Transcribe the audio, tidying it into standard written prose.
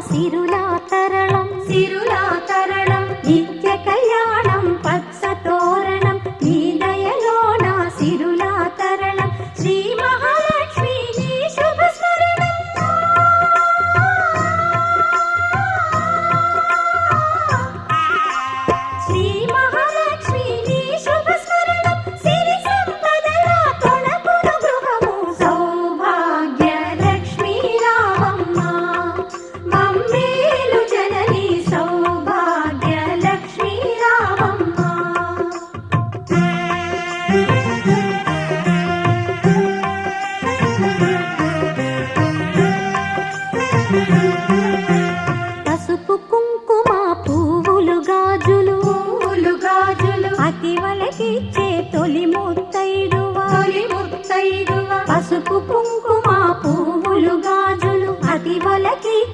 సిరులా తరళం సిరులా తరళం నిత్య కళ్యాణం పచ్చ తోరణం నీ దయలోన సిరులా తరళం శ్రీ మహాలక్ష్మి నీ శుభ స్మరణం శ్రీ మహాలక్ష్మి నీ శుభ స్మరణం సిరి సంపదల తొణకును గృహము సౌభాగ్య లక్ష్మీ రామమ్మ మమ్మేలు జనని సౌభాగ్య లక్ష్మీ రామమ్మ పసుపు కుంకుమ పువ్వులు గాజులు అతి వలకిచ్చే తొలి ముత్తైదువ పసుపు కుంకుమ